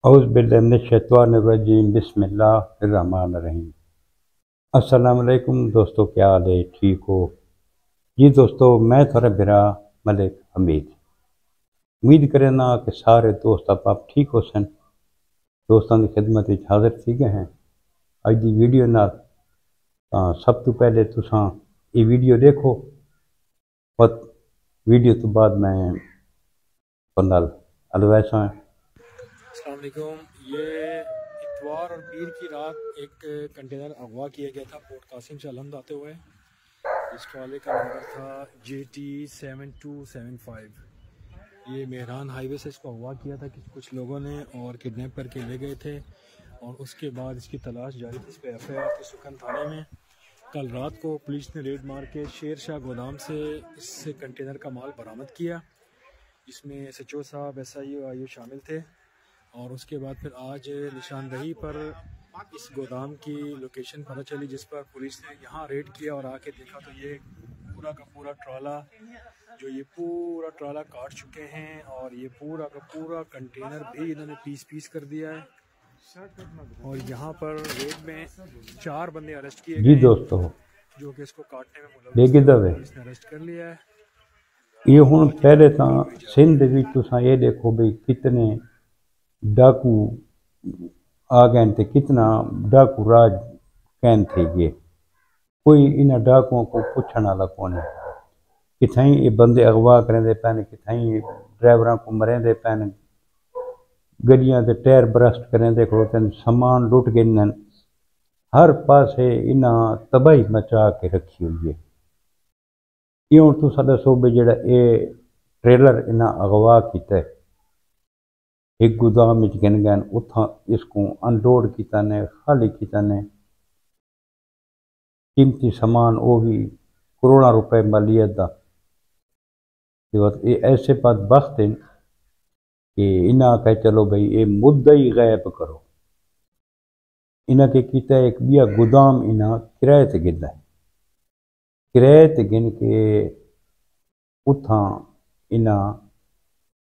اعوذ باللہ من الشیطان الرجیم بسم اللہ الرحمن الرحیم۔ السلام علیکم دوستو، کیا حال ہے؟ ٹھیک ہو جی دوستو؟ میں تھوڑا برا ملک حمید امید کرنا کہ سارے دوست آپ ٹھیک ہو سن۔ دوستان کی خدمت حاضر تھی گئے ہیں اج دی ویڈیو نال۔ سب تو پہلے تساں یہ ویڈیو دیکھو، اور ویڈیو تو بعد میں پندال الویسا ہے۔ السلام علیکم۔ یہ اتوار اور پیر کی رات ایک کنٹینر اغوا کیا گیا تھا پورٹ قاسم سے الحمد آتے ہوئے، جس ٹرالے کا نمبر تھا JT7275۔ یہ مہران ہائی وے سے اس کو اغوا کیا تھا کچھ لوگوں نے اور کڈنیپ کر کے لے گئے تھے، اور اس کے بعد اس کی تلاش جاری تھی۔ اس پہ FIR تھی سکن تھانے میں۔ کل رات کو پولیس نے ریڈ مار کے شیر شاہ گودام سے اس کنٹینر کا مال برآمد کیا، جس میں SHO صاحب SIO شامل تھے۔ اور اس کے بعد پھر آج نشاندہی پر اس گودام کی لوکیشن پتہ چلی، جس پر پولیس نے یہاں ریڈ کیا اور آ کے دیکھا تو یہ پورا کا پورا ٹرالا کاٹ چکے ہیں، اور یہ پورا کا پورا کنٹینر بھی انہوں نے پیس کر دیا ہے۔ اور یہاں پر ریڈ میں 4 بندے اریسٹ کیے جی گئے دوستو، جو کہ اس کو کاٹنے میں ملوث تھے، پولیس نے اریسٹ کر لیا ہے۔ یہ ہوں پہلے تو سندھ تساں یہ دیکھو بھئی کتنے ڈاکو آ گئے تھے، کتنا ڈاکو راج قائم تھے گئے۔ کوئی انہاں ڈاکوؤں کو پوچھنے والا کون ہے؟ کتھائیں یہ بندے اغوا کریں دے پہنے، کتھائیں ڈرائیوراں کو مریں دے پہنے، گڈیاں دے ٹائر برسٹ کریں دے کھڑوتے ہیں، سامان لٹ گئے، ہر پاسے انہاں تباہی مچا کے رکھی ہوئی ہے۔ یہ ہوں تساں دسو بھی جڑا اے ٹریلر انہاں اغوا کیتا ہے، ایک گودام وچ گن گئے، اتھاں اس کو انلوڈ کیتا نے، خالی کیتا نے، قیمتی سامان وہ بھی کروڑاں روپے مالیت دا۔ یہ ایسے بدبخت ہیں کہ انہاں کہ چلو بھئی یہ مدعی غائب کرو۔ انہاں کے کیتا ہے ایک بیا گودام انہاں کرائے تے گندا ہے، کرائے تے گن کے اتھاں انہاں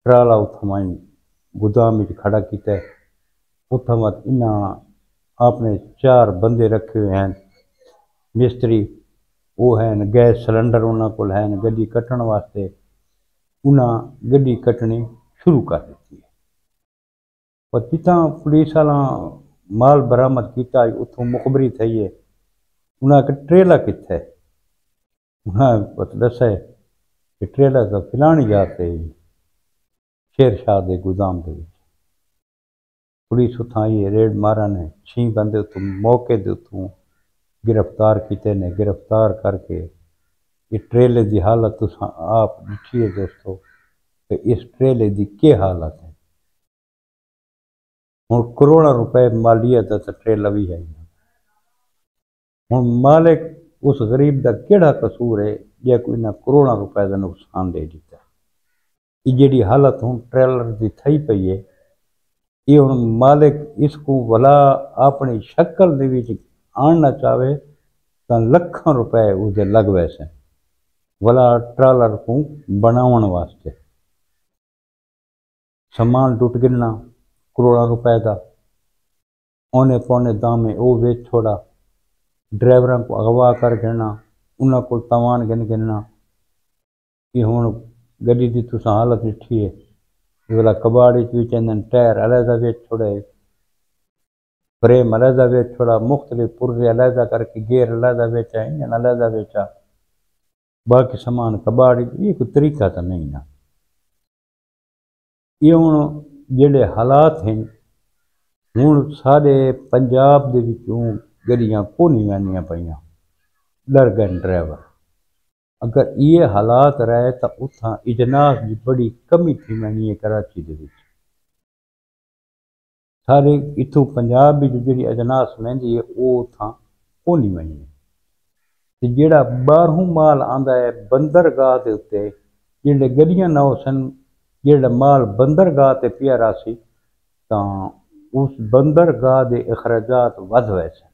ٹرالا اتھاں مائیں گودام وچ کھڑا کیتا ہے۔ اتھاں وقت انہاں اپنے 4 بندے رکھے ہوئے ہیں، مستری وہ ہیں، گیس سلنڈر انہاں کول ہیں، گڈی کٹن واسطے انہاں گڈی کٹنی شروع کر دیتی ہے۔ اور جتنا پولیس والا مال برآمد کیتا ہے اتھوں مخبری تھی ہے، انہاں کہ ٹریلا کتھے ہے؟ انہاں دسا ہے کہ ٹریلا تو فلانی جاتے شیر شاہ دے گودام دے وچ۔ پولیس اتھاں آئی ریڈ مارا نے 6 بندے اتوں موقع دے اتوں گرفتار کیتے نے۔ گرفتار کر کے یہ ٹریلے دی حالت تساں آپ ڈٹھی ہے دوستو کہ اس ٹریلے دی کیا حالت ہے۔ ہوں کروڑاں روپے مالیت دا ٹریلا بھی ہے۔ ہوں مالک اس غریب دا کیڑا قصور ہے جے کوئی نہ کروڑاں روپے دا نقصان دے دیتا ہے۔ یہ جڑی حالت ہوں ٹریلر دی تھئی پئی ہے، یہ ہوں مالک اس کو ولا اپنی شکل دے وچ آننا چاہے تو لکھاں روپے اس دے لگ ویسے ولا ٹرالر کو بناون واسطے۔ سامان ٹوٹ گنا کروڑاں روپے دا، اونے پونے دامے او ویچ چھوڑا، ڈرائیوراں کو اغوا کر گنا، انہاں کو تاوان گننا۔ یہ ہوں گڈی دی تساں حالت ڈٹھی ہے، یہ والا کباڑ وچ چندن ٹائر علیحدہ ویچ چھوڑے، فریم علیحدہ ویچ چھوڑا، مختلف پرزے علیحدہ کر کے گیئر علیحدہ ویچا، انجن علیحدہ ویچا، باقی سامان کباڑ۔ یہ کوئی طریقہ تو نہیں نا۔ یہ ہوں جڑے حالات ہیں، ہوں سارے پنجاب دے وچوں گڈیاں کونی وینیاں پئیاں، ڈر گئے ڈرائیور۔ اگر یہ حالات رہے تو اتھاں اجناس دی بڑی کمی تھی مینی ہے کراچی دے وچ۔ سارے اتھوں پنجاب بھی جڑی اجناس ویندی ہے وہ اتھاں کونی وینی ہے۔ تے جڑا باہروں مال آندا ہے بندرگاہ دے اتے، جڑے گڈیاں نہ سن، جڑا مال بندرگاہ تے پیا راسی تاں اس بندرگاہ دے اخراجات ود ہوئے سن۔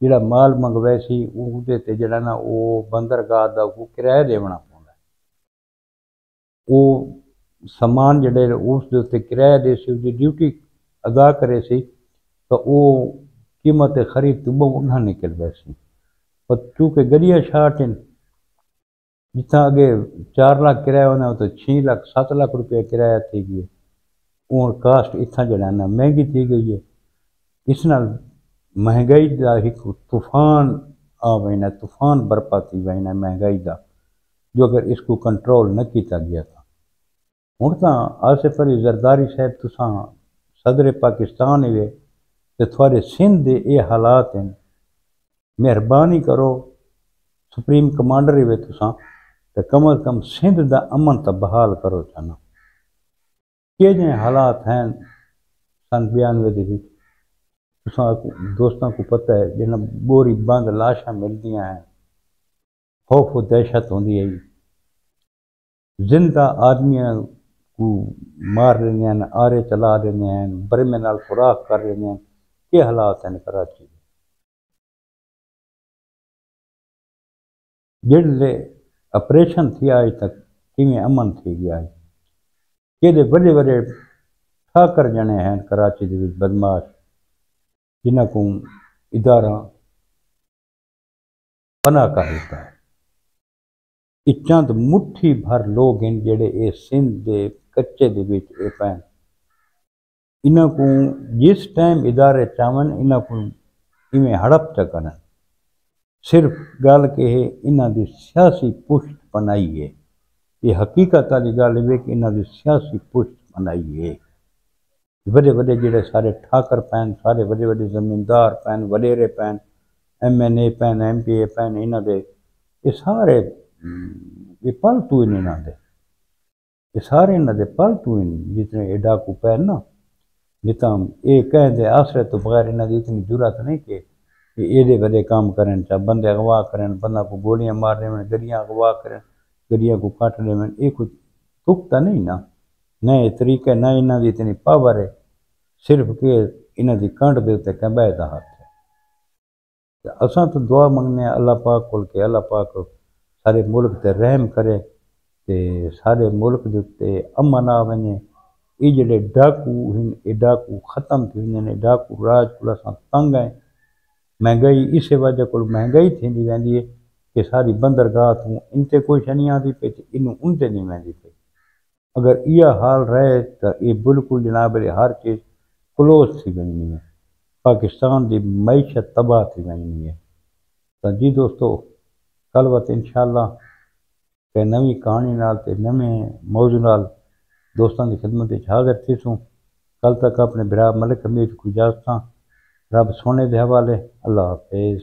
جڑا مال منگوائے سی وہ دے تے جڑا نا وہ بندرگاہ دا وہ کرایہ دیونا پوندا ہے۔ وہ سامان جڑے اس دے تے کرایہ دے سی اس دی ڈیوٹی ادا کرے سی تو وہ قیمت خرید تو بہت نہ نکل ویسی، پر چونکہ گڈیا شاٹ ہیں جتنا اگے 4 لاکھ کرایہ ہونا تو 6 لاکھ 7 لاکھ روپیہ کرایہ تھی گئی، اور کاسٹ اتنا جڑا نا مہنگی تھی گئی ہے، اس نال مہنگائی دا ایک طوفان آ وینا، طوفان برپا تھی وینا مہنگائی دا، جو اگر اس کو کنٹرول نہ کیتا گیا تھا۔ ہوں تو آصف علی زرداری صاحب تساں صدر پاکستان ہوئے تو تھوڑے سندھ دے یہ حالات ہیں، مہربانی کرو سپریم کمانڈر ہوئے تساں تو کم از کم سندھ دا امن تا بحال کرو چاہنا، یہ جائیں حالات ہیں سن 92 دے وچ تساں دوستاں کو پتہ ہے جنہاں بوری بند لاشاں ملدیاں ہیں، خوف و دہشت ہوندی ہے، زندہ آدمیاں کو مار لینے ہیں، آرے چلا لینے ہیں، برمے نال خوراک کر لینے ہیں، یہ حالات ہیں کراچی جڑے آپریشن تھی آج تک کیویں امن تھی گیا ہے، یہ بڑے بڑے ٹھاکر جنے ہیں کراچی دے وچ بدماش جنہاں کو ادارہ پناہ کر دیتا ہے، یہ چند مٹھی بھر لوگ ہیں جڑے اے سندھ دے کچے دے وچ اے پین، انہاں کو جس ٹائم ادارے چاون انہاں کو ایویں ہڑپ چکن، صرف گل کہ انہاں دی سیاسی پشت بنائی ہے، یہ حقیقت والی گل ہے کہ انہاں دی سیاسی پشت بنائی ہے، بڑے بڑے جڑے سارے ٹھاکر پین، سارے بڑے بڑے زمیندار پین، وڈیرے پین، ایم این اے پین، ایم پی اے پین، انہاں دے یہ سارے یہ پالتو ہیں انہاں دے، یہ سارے انہاں دے پالتو ہیں، جتنے یہ ڈاکو پین نا جتنا یہ کہیں دے آسرے تو بغیر انہاں دی اتنی جرات نہیں کہ یہ دے بڑے کام کریں، چاہے بندے اغوا کریں، بندہ کو گولیاں مار دیں، گڈیاں اغوا کریں، گڈیاں کو کٹ دیں، یہ کوئی تکتا نہیں نا، نہ یہ طریقہ نہ انہاں دی اتنی پاور ہے، صرف کہ انہاں دی کنڈ دے تے کمبے دا ہاتھ ہے۔ اساں تو دعا منگنے اللہ پاک کول کہ اللہ پاک سارے ملک تے رحم کرے تے سارے ملک دے تے امن آ ونجے، یہ جڑے ڈاکو ہیں یہ ڈاکو ختم تھی ونجن، ڈاکو راج کو اساں تنگ ہیں، مہنگائی اسی وجہ کو مہنگائی تھیندی ویندی ہے کہ ساری بندرگاہ تو ان تے کوئی شنی آتی پئی تے انہوں ان تے نہیں ویندی پئی، اگر یہ حال رہے تو یہ بالکل جناب ہر چیز کلوز تھی ونجنی ہے، پاکستان دی معیشت تباہ تھی ونجنی ہے۔ تو جی دوستو کل وقت انشاءاللہ کہ نوی کہانی نال تے نویں موضوع نال دوستاں دی خدمت وچ حاضر تھی سوں، کل تک اپنے برا ملک حمید کو اجازت رب سونے دے حوالے، اللہ حافظ۔